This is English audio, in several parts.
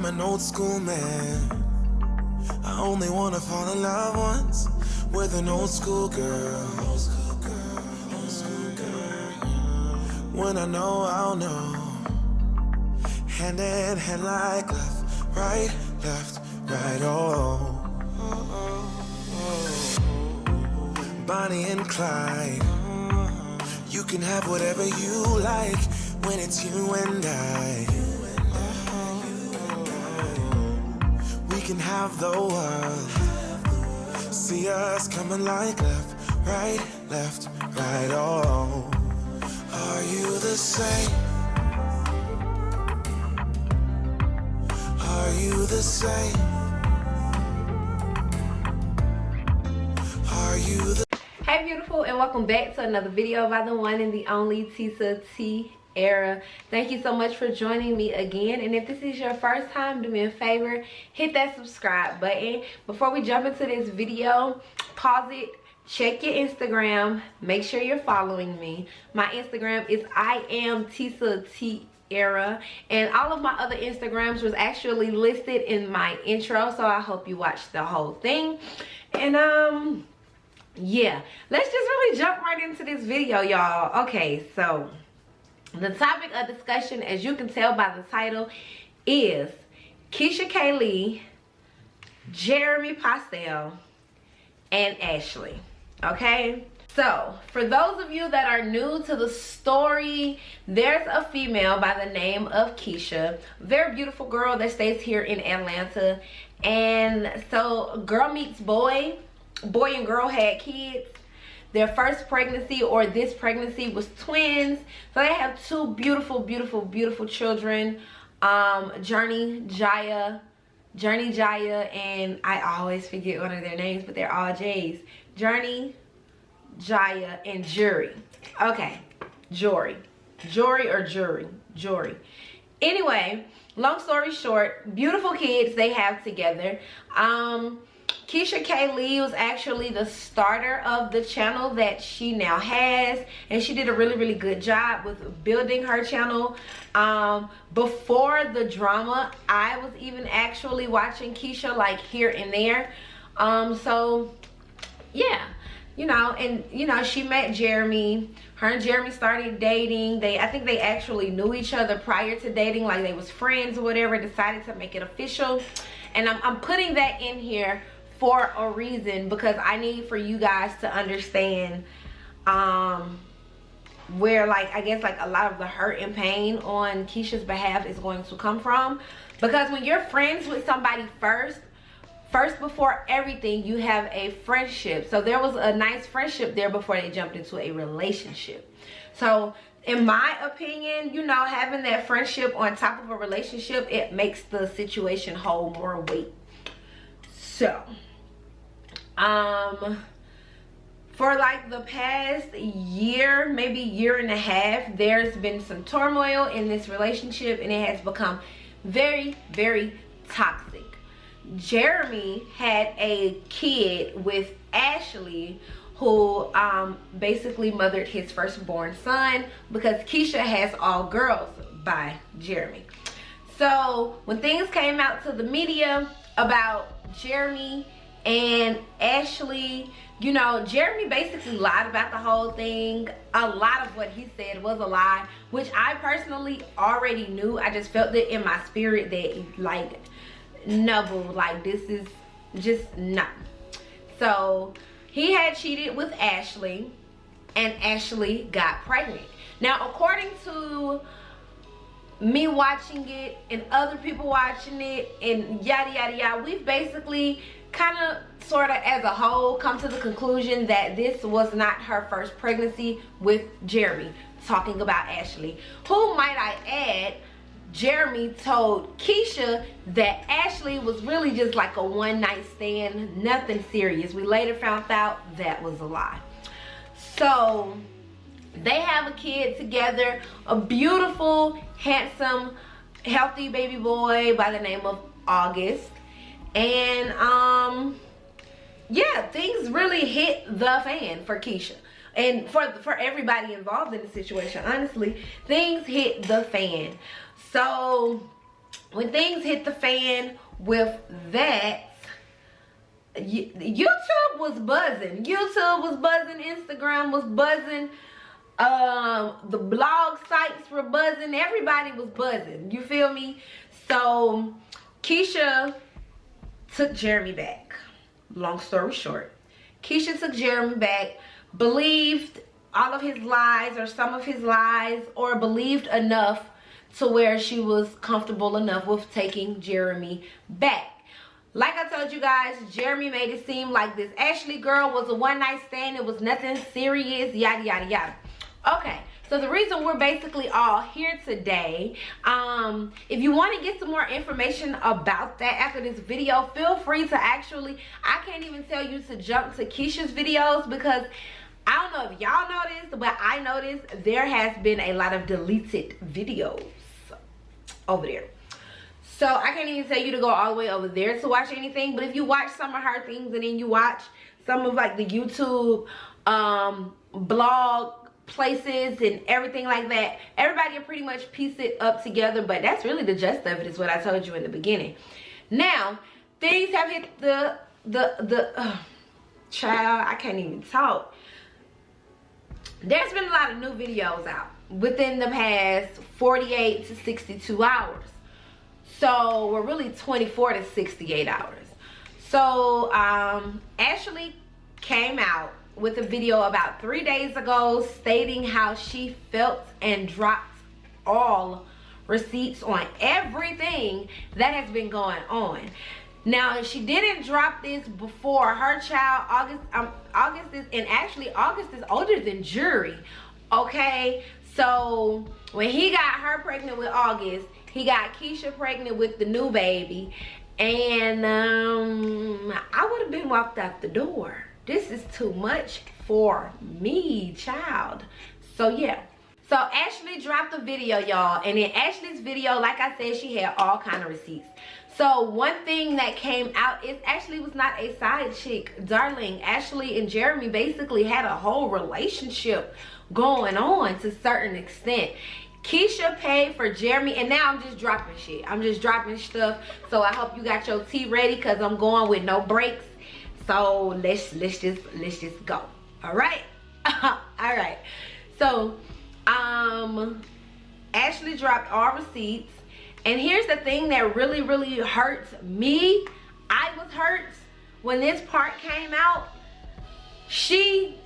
I'm an old school man. I only wanna fall in love once with an old school girl. Old school girl, old school girl. When I know, I'll know. Hand in hand like left, right, oh. Bonnie and Clyde. You can have whatever you like when it's you and I. We can have the world. See us coming like left, right, oh. Are you the same? Are you the same? Are you the... Hey beautiful, and welcome back to another video by the one and the only Tesa Tiara. Thank you so much for joining me again, and if this is your first time, do me a favor, hit that subscribe button. Before we jump into this video, pause it, check your Instagram, make sure you're following me. My Instagram is I am Tesa Tiara, and all of my other Instagrams was actually listed in my intro, so I hope you watched the whole thing. And yeah, let's just really jump right into this video, y'all. Okay, so the topic of discussion, as you can tell by the title, is Keesha K. Jeremy Postel, and Ashli. Okay, so for those of you that are new to the story, there's a female by the name of Keesha, very beautiful girl that stays here in Atlanta. And so girl meets boy and girl had kids. Their first pregnancy, or this pregnancy, was twins. So they have two beautiful children, Journey Jaya, and I always forget one of their names, but they're all J's. Journey, Jaya, and Jury. Okay, Jory. Anyway, long story short, beautiful kids they have together. Keesha K. was actually the starter of the channel that she now has, and she did a really good job with building her channel. Before the drama, I was even actually watching Keesha like here and there. So yeah, you know, and you know, she met Jeremy. Her and Jeremy started dating. I think they actually knew each other prior to dating, like they was friends or whatever. Decided to make it official, and I'm putting that in here for a reason, because I need for you guys to understand where, like, I guess like a lot of the hurt and pain on Keesha's behalf is going to come from. Because when you're friends with somebody first before everything, you have a friendship. So there was a nice friendship there before they jumped into a relationship. So in my opinion, you know, having that friendship on top of a relationship, it makes the situation hold more weight. So for like the past year, maybe year and a half, there's been some turmoil in this relationship, and it has become very toxic. Jeremy had a kid with Ashli, who basically mothered his firstborn son, because Keesha has all girls by Jeremy. So when things came out to the media about Jeremy and Ashli, you know, Jeremy basically lied about the whole thing. A lot of what he said was a lie, which I personally already knew. I just felt it in my spirit that, like, no, boo, like, this is just no. So he had cheated with Ashli, and Ashli got pregnant. Now, according to me watching it and other people watching it and yada, we've basically kind of sort of as a whole come to the conclusion that this was not her first pregnancy with Jeremy, talking about Ashli, who, might I add, Jeremy told Keesha that Ashli was really just like a one-night stand, nothing serious. We later found out that was a lie. So they have a kid together, a beautiful, handsome, healthy baby boy by the name of August. And yeah, things really hit the fan for Keesha and for everybody involved in the situation. Honestly, things hit the fan. So when things hit the fan with that, YouTube was buzzing. YouTube was buzzing. Instagram was buzzing. The blog sites were buzzing. Everybody was buzzing. You feel me? So Keesha took Jeremy back. Long story short, Keesha took Jeremy back, believed all of his lies or some of his lies, or believed enough to where she was comfortable enough with taking Jeremy back. Like I told you guys, Jeremy made it seem like this Ashli girl was a one-night stand. It was nothing serious, yada, yada, yada. Okay, so the reason we're basically all here today, if you want to get some more information about that after this video, feel free to actually, I can't even tell you to jump to Keesha's videos, because I don't know if y'all noticed, but I noticed there has been a lot of deleted videos over there. So I can't even tell you to go all the way over there to watch anything. But if you watch some of her things and then you watch some of like the YouTube blog places and everything like that, everybody can pretty much piece it up together. But that's really the gist of it, is what I told you in the beginning. Now, things have hit the child, I can't even talk. There's been a lot of new videos out within the past 48 to 62 hours. So we're really 24 to 68 hours. So Ashli came out with a video about 3 days ago stating how she felt and dropped all receipts on everything that has been going on. Now, she didn't drop this before her child. August is older than Jury. Okay, so when he got her pregnant with August, he got Keesha pregnant with the new baby, and I would have been walked out the door. This is too much for me, child. So yeah. So Ashli dropped a video, y'all, and in Ashli's video, like I said, she had all kind of receipts. So one thing that came out is Ashli was not a side chick, darling. Ashli and Jeremy basically had a whole relationship going on to a certain extent. Keesha paid for Jeremy, and now I'm just dropping shit. I'm just dropping stuff. So I hope you got your tea ready, because I'm going with no breaks. So let's just go. All right. All right. So Ashli dropped all receipts, and here's the thing that really hurts me. I was hurt when this part came out. She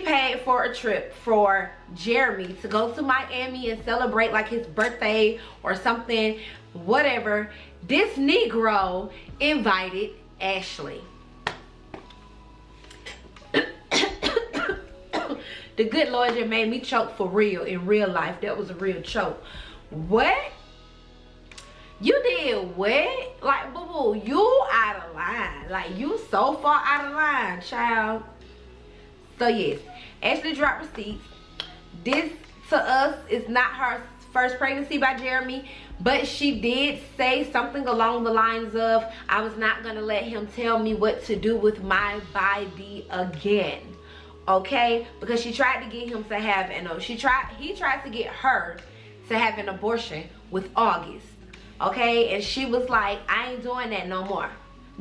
paid for a trip for Jeremy to go to Miami and celebrate like his birthday or something, whatever. This Negro invited Ashli. The good Lord just made me choke for real in real life. That was a real choke. What? You did what? Like, boo-boo, you out of line. Like, you so far out of line, child. So yes, Ashli dropped receipts. This to us is not her first pregnancy by Jeremy, but she did say something along the lines of, I was not gonna let him tell me what to do with my body again. Okay, because she tried to get him to have he tried to get her to have an abortion with August. Okay, and she was like, I ain't doing that no more,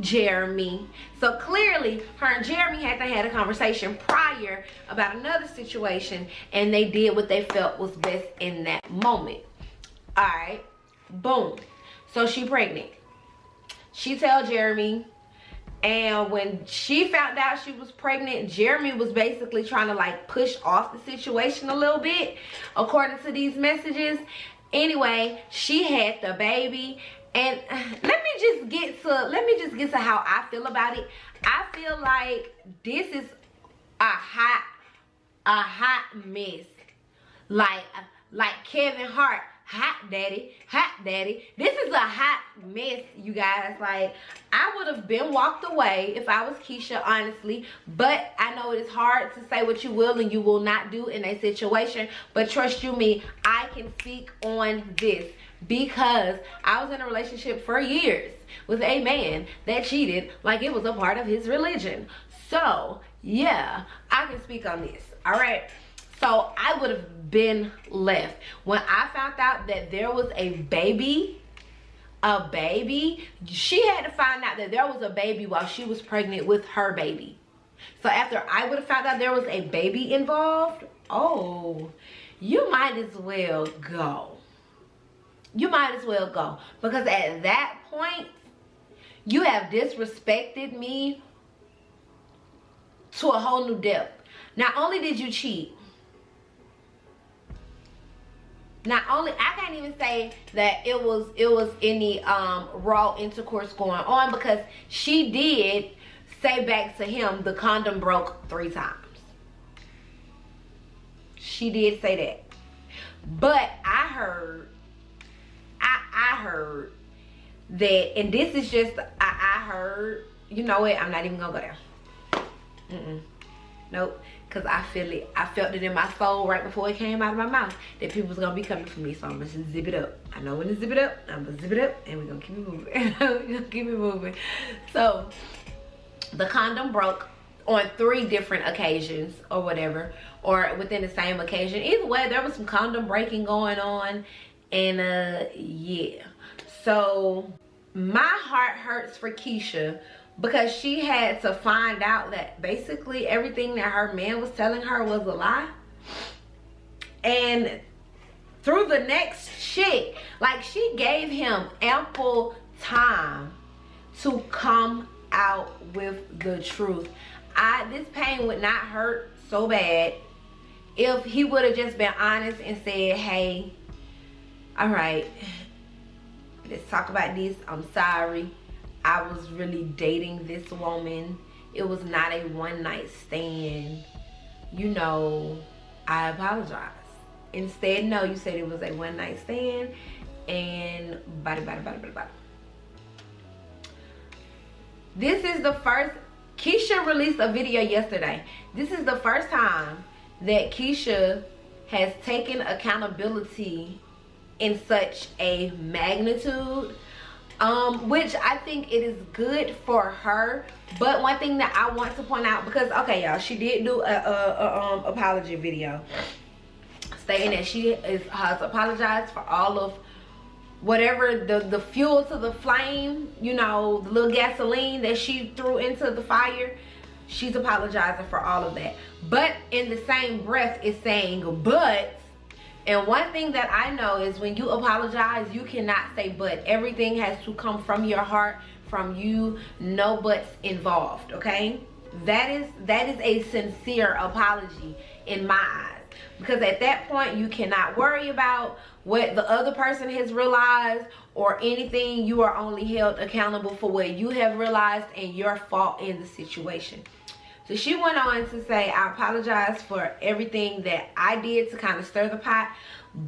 Jeremy. So clearly her and Jeremy had to have a conversation prior about another situation, and they did what they felt was best in that moment. All right, boom. So she pregnant. She tell Jeremy, and when she found out she was pregnant, Jeremy was basically trying to like push off the situation a little bit, according to these messages. Anyway, she had the baby, and let me just get to how I feel about it. I feel like this is a hot mess, like Kevin Hart, hot daddy. This is a hot mess, you guys. Like, I would have been walked away if I was Keesha, honestly, but I know it is hard to say what you will and you will not do in a situation. But trust you me, I can speak on this because I was in a relationship for years with a man that cheated like it was a part of his religion. So yeah, I can speak on this. All right, so I would have been left when I found out that there was a baby a baby. She had to find out that there was a baby while she was pregnant with her baby. So after I would have found out there was a baby involved, oh, you might as well go. You might as well go. Because at that point, you have disrespected me to a whole new depth. Not only did you cheat, not only, I can't even say that it was any raw intercourse going on, because she did say back to him the condom broke 3 times. She did say that. But I heard that, and this is just, I heard, you know what, I'm not even gonna go there. Nope. Because I feel it. I felt it in my soul right before it came out of my mouth that people was going to be coming for me. So I'm going to zip it up. I know when to zip it up. I'm going to zip it up. And we're going to keep it moving. We're going to keep it moving. So the condom broke on 3 different occasions or whatever. Or within the same occasion. Either way, there was some condom breaking going on. And yeah. So my heart hurts for Keesha, because she had to find out that basically everything that her man was telling her was a lie. And through the next shit, like, she gave him ample time to come out with the truth. This pain would not hurt so bad if he would have just been honest and said, hey, all right, let's talk about this. I'm sorry. I was really dating this woman. It was not a one-night stand. You know, I apologize. Instead, no, you said it was a one-night stand. And bada. This is the first, Keesha released a video yesterday. This is the first time that Keesha has taken accountability in such a magnitude. Which I think it is good for her. But one thing that I want to point out, because okay, y'all, she did do a apology video stating that she has apologized for all of whatever the fuel to the flame, you know, the little gasoline that she threw into the fire. She's apologizing for all of that. But in the same breath, it's saying but. And one thing that I know is when you apologize, you cannot say but. Everything has to come from your heart, from you, no buts involved, okay? That is a sincere apology in my eyes. Because at that point, you cannot worry about what the other person has realized or anything. You are only held accountable for what you have realized and your fault in the situation. So she went on to say, I apologize for everything that I did to kind of stir the pot.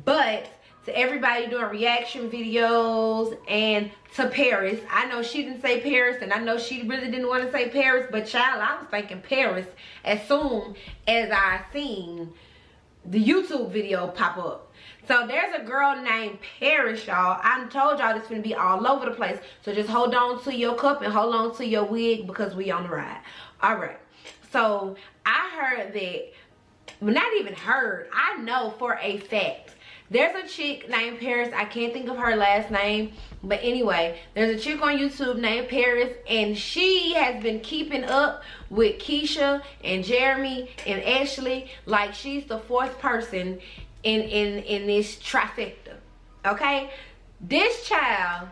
But to everybody doing reaction videos and to Paris, I know she didn't say Paris, and I know she really didn't want to say Paris, but child, I was thinking Paris as soon as I seen the YouTube video pop up. So there's a girl named Paris, y'all. I told y'all this is gonna be all over the place. So just hold on to your cup and hold on to your wig, because we on the ride. All right. So I heard that, well, not even heard, I know for a fact, there's a chick named Paris. I can't think of her last name, but anyway, there's a chick on YouTube named Paris, and she has been keeping up with Keesha and Jeremy and Ashley like she's the 4th person in this trifecta. Okay, this child,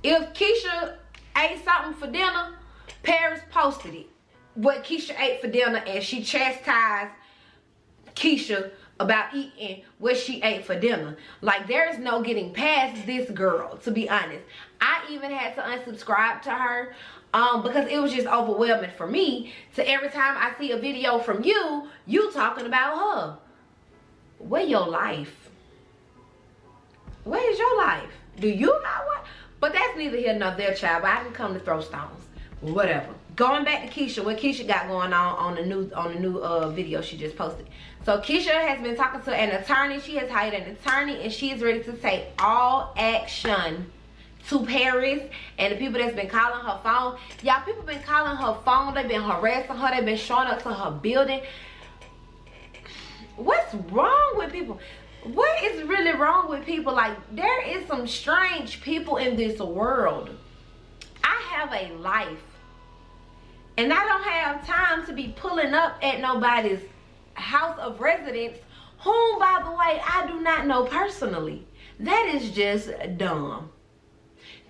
if Keesha ate something for dinner, Paris posted it, what Keesha ate for dinner, and she chastised Keesha about eating what she ate for dinner. Like, there is no getting past this girl, to be honest. I even had to unsubscribe to her because it was just overwhelming for me to every time I see a video from you talking about her. Where your life? Where is your life? Do you not want? But that's neither here nor there, child. But I didn't come to throw stones. Whatever. Going back to Keesha, what Keesha got going on the new video she just posted. So Keesha has been talking to an attorney. She has hired an attorney, and she is ready to take all action to Paris and the people that's been calling her phone. Y'all, people been calling her phone. They've been harassing her. They've been showing up to her building. What's wrong with people? what is really wrong with people? Like, there is some strange people in this world. I have a life, and I don't have time to be pulling up at nobody's house of residence, whom, by the way, I do not know personally. That is just dumb.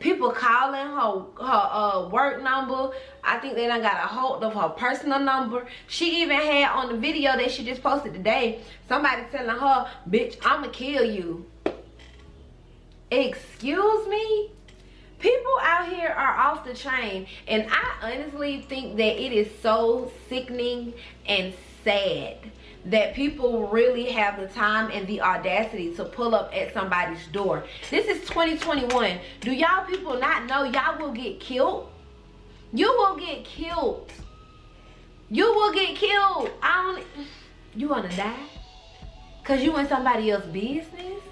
People calling her work number. I think they done got a hold of her personal number. She even had on the video that she just posted today, somebody telling her, bitch, I'ma kill you. Excuse me? People out here are off the chain, and I honestly think that it is so sickening and sad that people really have the time and the audacity to pull up at somebody's door. This is 2021. Do y'all people not know y'all will get killed? You will get killed. You will get killed. You wanna die? Cause you in somebody else's business?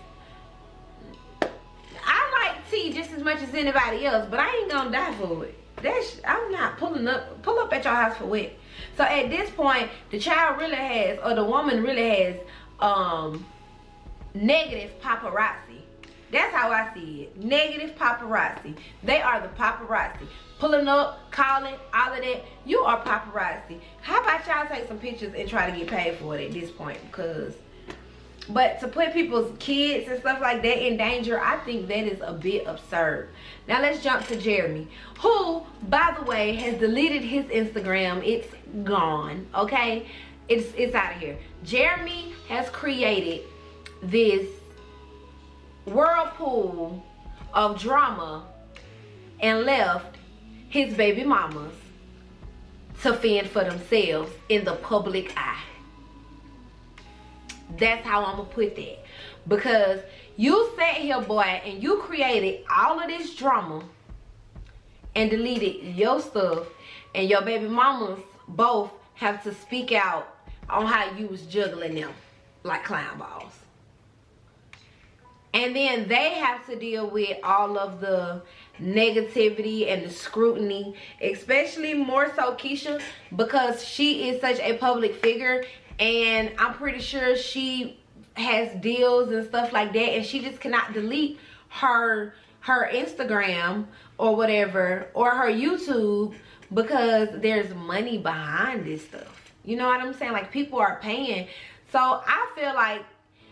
I like tea just as much as anybody else, but I ain't gonna die for it. I'm not pull up at your house for what? So at this point, the child really has, or the woman really has, negative paparazzi. That's how I see it. Negative paparazzi. They are the paparazzi. Pulling up, calling, all of that. You are paparazzi. How about y'all take some pictures and try to get paid for it at this point? But to put people's kids and stuff like that in danger, I think that is a bit absurd. Now let's jump to Jeremy, who, by the way, has deleted his Instagram. It's gone, okay? It's out of here. Jeremy has created this whirlpool of drama and left his baby mamas to fend for themselves in the public eye. That's how I'm gonna put that. Because you sat here, boy, and you created all of this drama and deleted your stuff, and your baby mamas both have to speak out on how you was juggling them like clown balls. And then they have to deal with all of the negativity and the scrutiny, especially more so Keesha, because she is such a public figure, and I'm pretty sure she has deals and stuff like that, and she just cannot delete her Instagram or whatever, or her YouTube, because there's money behind this stuff. You know what I'm saying? Like, people are paying. So I feel like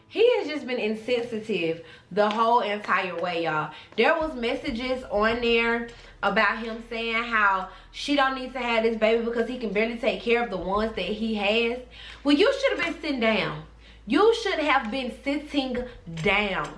he has just been insensitive the whole entire way, y'all. There was messages on there about him saying how she don't need to have this baby because he can barely take care of the ones that he has. Well, you should have been sitting down. You should have been sitting down.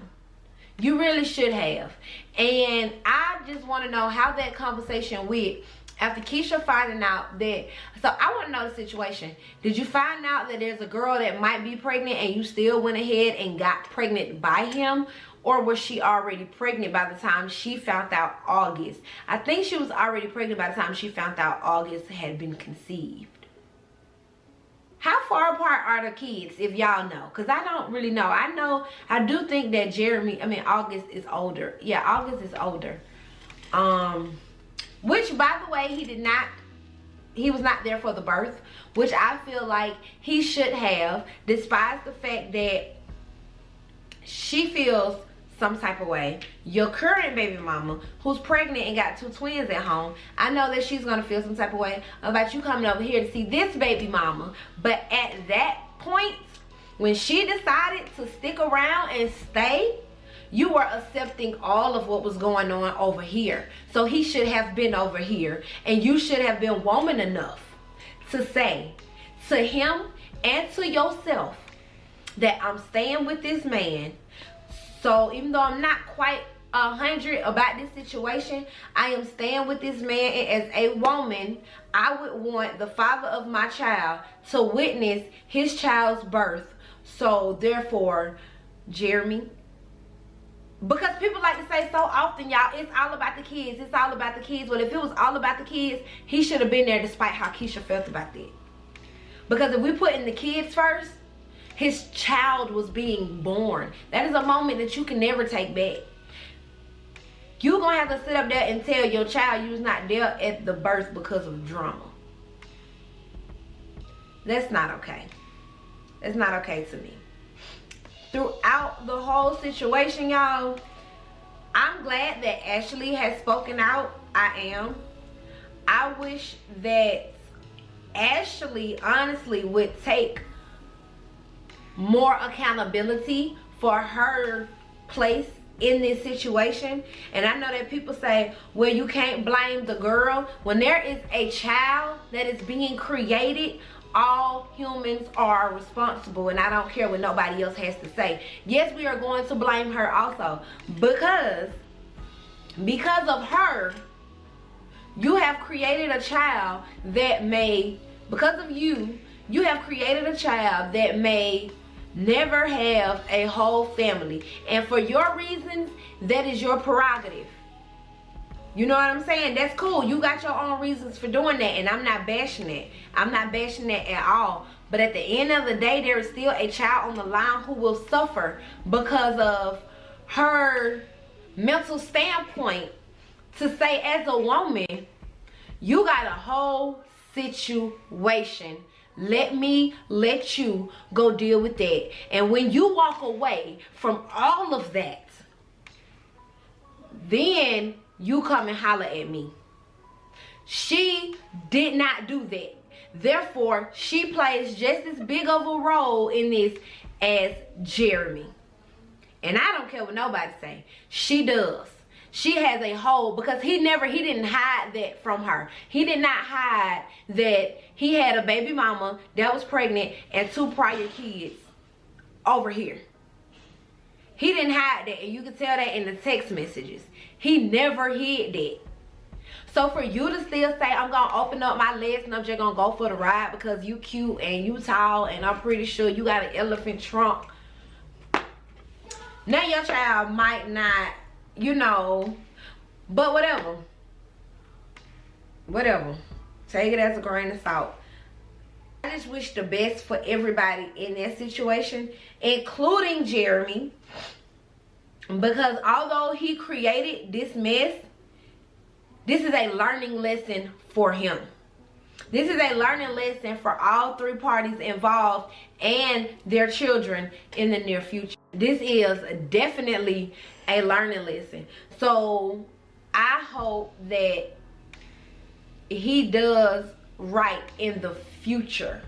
You really should have. And I just want to know how that conversation went after Keesha finding out that. So I want to know the situation. Did you find out that there's a girl that might be pregnant and you still went ahead and got pregnant by him? Or was she already pregnant by the time she found out August? I think she was already pregnant by the time she found out August had been conceived. How far apart are the kids, if y'all know? Because I don't really know. I do think that August is older. Yeah, August is older. Which, by the way, he was not there for the birth, which I feel like he should have, despite the fact that she feels some type of way. Your current baby mama, who's pregnant and got 2 twins at home, I know that she's gonna feel some type of way about you coming over here to see this baby mama. But at that point, when she decided to stick around and stay, you were accepting all of what was going on over here. So he should have been over here, and you should have been woman enough to say to him and to yourself that I'm staying with this man. So even though I'm not quite 100 about this situation, I am staying with this man, and as a woman, I would want the father of my child to witness his child's birth. So therefore, Jeremy, because people like to say so often, y'all, it's all about the kids, it's all about the kids. Well, if it was all about the kids, he should have been there despite how Keesha felt about that. Because if we put in the kids first, his child was being born. That is a moment that you can never take back. You're going to have to sit up there and tell your child you was not there at the birth because of drama. That's not okay. That's not okay to me. throughout the whole situation, y'all, I'm glad that Ashley has spoken out. I am. I wish that Ashley honestly would take more accountability for her place in this situation. And I know that people say, well, you can't blame the girl. When there is a child that is being created, all humans are responsible, and I don't care what nobody else has to say. Yes, we are going to blame her also, because of her, you have created a child that may, because of you, you have created a child that may never have a whole family. And for your reasons, that is your prerogative. You know what I'm saying? That's cool. You got your own reasons for doing that, and I'm not bashing it. I'm not bashing that at all. But at the end of the day, there is still a child on the line who will suffer because of her mental standpoint. To say, as a woman, you got a whole situation. Let me let you go deal with that. And when you walk away from all of that, then you come and holler at me. She did not do that. Therefore, she plays just as big of a role in this as Jeremy. And I don't care what nobody say. She does. She has a whole, because he didn't hide that from her. He did not hide that he had a baby mama that was pregnant and 2 prior kids over here. He didn't hide that, and you can tell that in the text messages. He never hid that. So for you to still say, I'm gonna open up my legs and I'm just gonna go for the ride because you cute and you tall and I'm pretty sure you got an elephant trunk. Now your child might not, you know, but whatever. Whatever. Take it as a grain of salt. I just wish the best for everybody in that situation, including Jeremy. Because although he created this mess, this is a learning lesson for him. This is a learning lesson for all 3 parties involved and their children in the near future. This is definitely a learning lesson. So I hope that he does right in the future.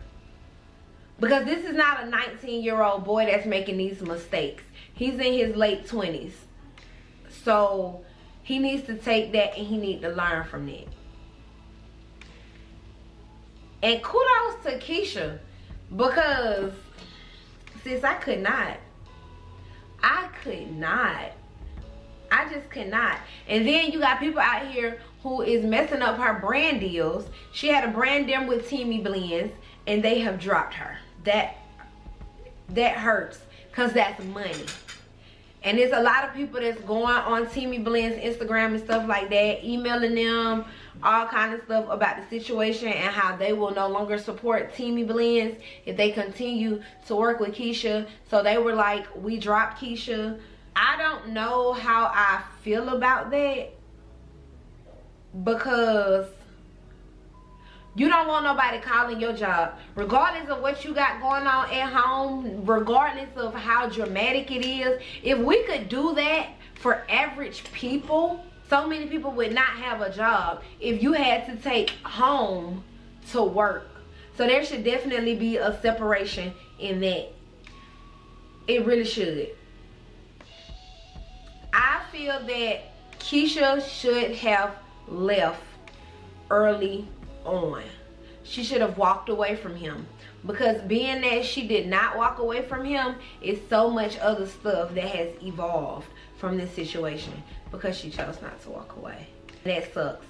Because this is not a 19-year-old boy that's making these mistakes. He's in his late 20s. So he needs to take that and he needs to learn from that. And kudos to Keesha, because sis, I could not. I just could not. And then you got people out here who is messing up her brand deals. She had a brand deal with Teamy Blends and they have dropped her. That hurts, because that's money. And there's a lot of people that's going on Teamy Blends Instagram and stuff like that, emailing them all kind of stuff about the situation and how they will no longer support Teamy Blends if they continue to work with Keesha. So they were like, we dropped Keesha. I don't know how I feel about that, because you don't want nobody calling your job, regardless of what you got going on at home, regardless of how dramatic it is. If we could do that for average people, so many people would not have a job if you had to take home to work. So there should definitely be a separation in that. It really should. I feel that Keesha should have left early on. She should have walked away from him, because being that she did not walk away from him, is so much other stuff that has evolved from this situation because she chose not to walk away. That sucks.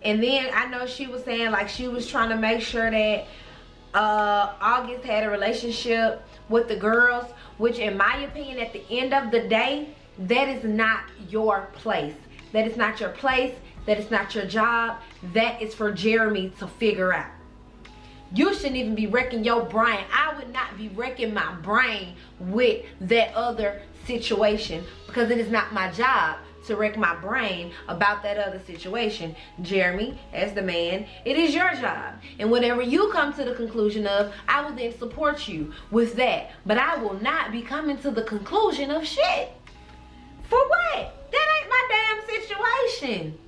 And then I know she was saying like she was trying to make sure that August had a relationship with the girls, which in my opinion, at the end of the day, that is not your place. That is not your place. That is not your job. That is for Jeremy to figure out. You shouldn't even be wrecking your brain. I would not be wrecking my brain with that other situation, because it is not my job to wreck my brain about that other situation. Jeremy, as the man, it is your job. And whatever you come to the conclusion of, I will then support you with that. But I will not be coming to the conclusion of shit. For what? That ain't my damn situation.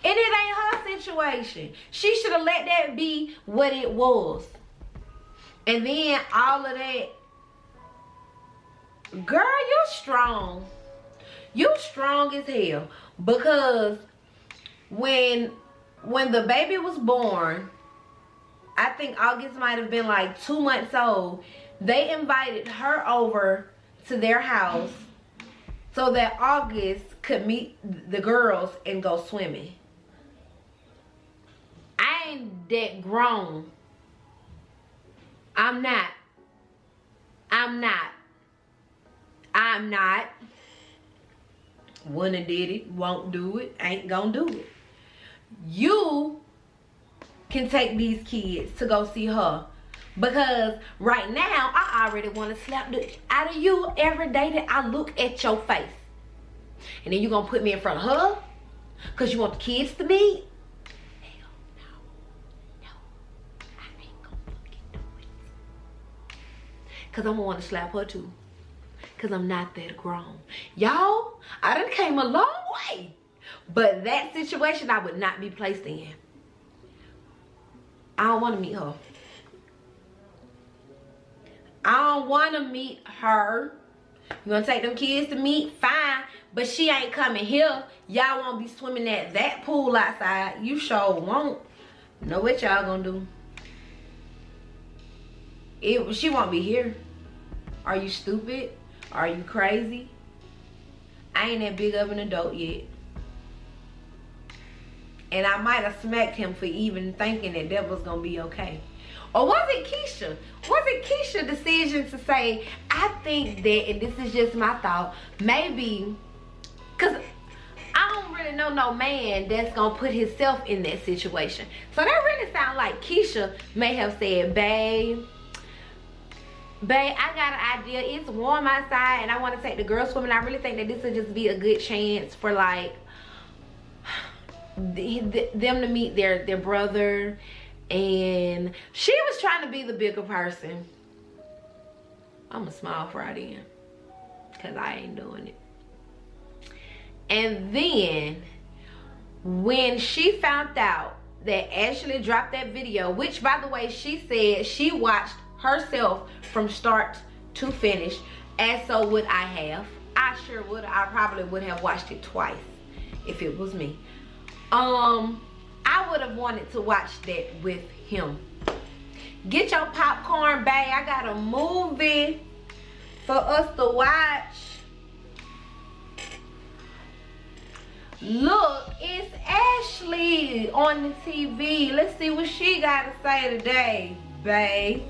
And it ain't her situation. She should have let that be what it was. And then all of that. Girl, you strong. You strong as hell. Because when the baby was born, I think August might have been like 2 months old. They invited her over to their house so that August could meet the girls and go swimming. I ain't that grown. I'm not. Wouldn't have did it, won't do it, ain't gonna do it. You can take these kids to go see her. Because right now, I already want to slap the out of you every day that I look at your face. And then you gonna put me in front of her? Because you want the kids to meet? Hell no. I ain't gonna fucking do it. Because I'm gonna want to slap her too. Because I'm not that grown. Y'all, I done came a long way. But that situation I would not be placed in. I don't want to meet her. I don't want to meet her. You gonna take them kids to meet? Fine. But she ain't coming here. Y'all won't be swimming at that pool outside. You sure won't. Know what y'all gonna do. She won't be here. Are you stupid? Are you crazy? I ain't that big of an adult yet. And I might have smacked him for even thinking that was gonna be okay. Or was it Keesha? Was it Keesha's decision to say, I think that, and this is just my thought, maybe, because I don't really know no man that's gonna put himself in that situation. So that really sounds like Keesha may have said, babe, I got an idea. It's warm outside and I want to take the girls swimming. I really think that this would just be a good chance for like them to meet their brother. And she was trying to be the bigger person. I'm a smile fry then, because I ain't doing it. And then when she found out that Ashley dropped that video, which by the way she said she watched herself from start to finish, as so would I have. I sure would. I probably would have watched it twice if it was me. I would have wanted to watch that with him. Get your popcorn bag. I got a movie for us to watch. Look, it's Ashley on the TV. Let's see what she got to say today, babe.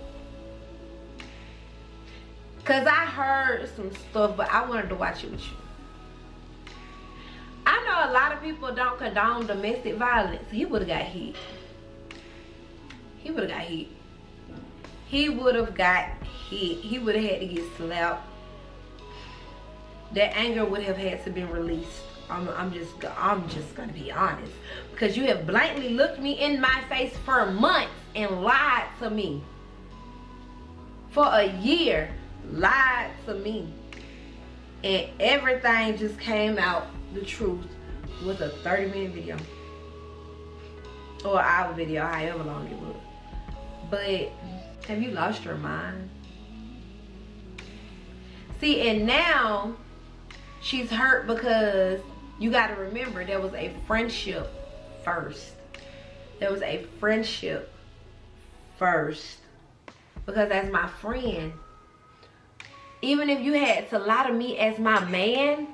Because I heard some stuff, but I wanted to watch it with you. I know a lot of people don't condone domestic violence. He would have got hit. He would have got hit. He would have got hit. He would have had to get slapped. That anger would have had to been released. I'm just gonna be honest, because you have blatantly looked me in my face for months and lied to me. For a year, lied to me, and everything just came out the truth with a 30-minute video or an hour video, however long it was. But have you lost your mind? See, and now she's hurt because you got to remember there was a friendship first. There was a friendship first. Because as my friend, even if you had to lie to me as my man,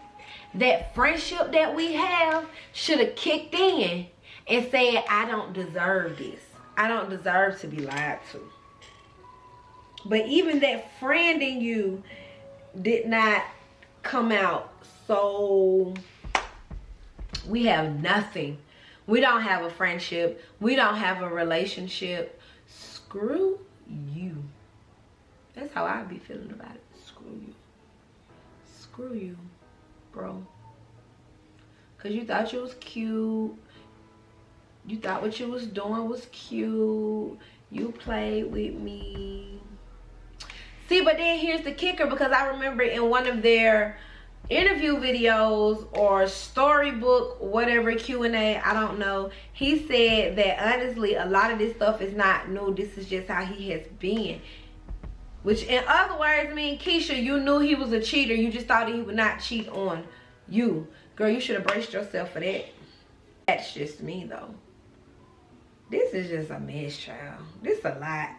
that friendship that we have should have kicked in and said, I don't deserve this. I don't deserve to be lied to. But even that friend in you did not come out. So we have nothing. We don't have a friendship. We don't have a relationship. Screw you. That's how I be feeling about it. Screw you. Screw you, bro. because you thought you was cute. You thought what you was doing was cute. You played with me. See, but then here's the kicker, because I remember in one of their interview videos or storybook, whatever, Q&A, I don't know, he said that honestly a lot of this stuff is not new. This is just how he has been. Which in other words mean, Keesha, you knew he was a cheater. You just thought he would not cheat on you. Girl, you should have braced yourself for that. That's just me though. This is just a mess, child. This a lot.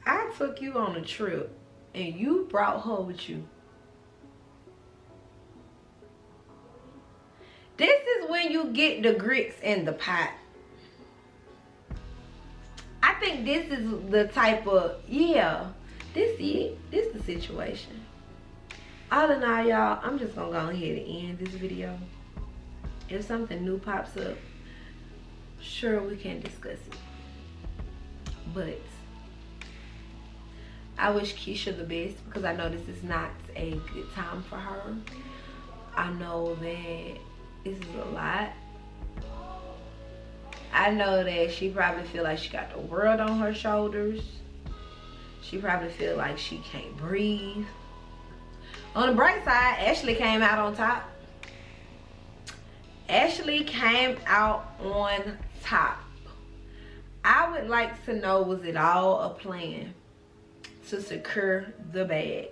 I took you on a trip and you brought her with you. This is when you get the grits in the pot. I think this is the type of, yeah, this is the situation. All in all, y'all, I'm just gonna go ahead and end this video. If something new pops up, sure, we can discuss it. But I wish Keesha the best, because I know this is not a good time for her. I know that this is a lot. I know that she probably feel like she got the world on her shoulders. She probably feel like she can't breathe. On the bright side, Ashli came out on top. Ashli came out on top. I would like to know, was it all a plan to secure the bag?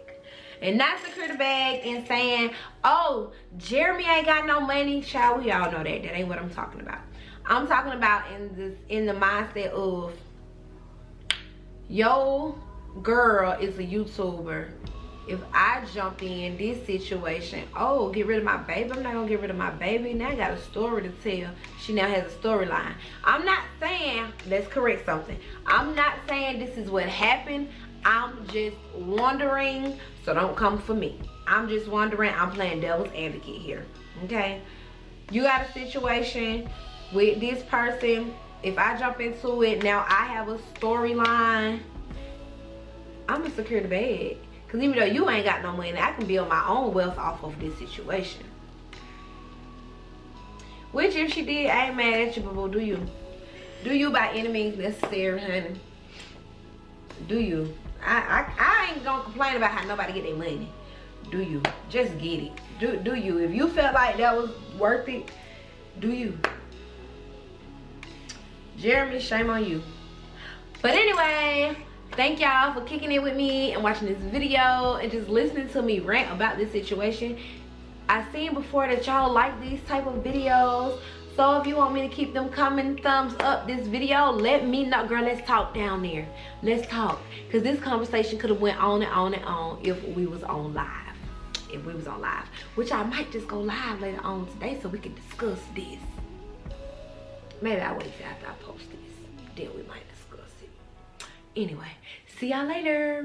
And not secure the bag and saying, oh, Jeremy ain't got no money. Child, we all know that. That ain't what I'm talking about. I'm talking about in the mindset of, yo, girl is a YouTuber. If I jump in this situation, oh, get rid of my baby. I'm not gonna get rid of my baby. Now I got a story to tell. She now has a storyline. I'm not saying, let's correct something. I'm not saying this is what happened. I'm just wondering, so don't come for me. I'm just wondering. I'm playing devil's advocate here, okay? You got a situation with this person. If I jump into it, now I have a storyline. I'm gonna secure the bag. Because even though you ain't got no money, I can build my own wealth off of this situation. Which, if she did, I ain't mad at you, but do you? Do you by any means necessary, honey? Do you? I ain't gonna complain about how nobody get their money. Do you? Just get it. Do you? If you felt like that was worth it, do you? Jeremy, shame on you. But anyway, thank y'all for kicking it with me and watching this video and just listening to me rant about this situation. I seen before that y'all like these type of videos. So if you want me to keep them coming, thumbs up this video, let me know. Girl, let's talk down there. Let's talk. Because this conversation could have went on and on and on if we was on live. If we was on live. Which I might just go live later on today so we can discuss this. Maybe I'll wait till after I post this. Then we might discuss it. Anyway, see y'all later.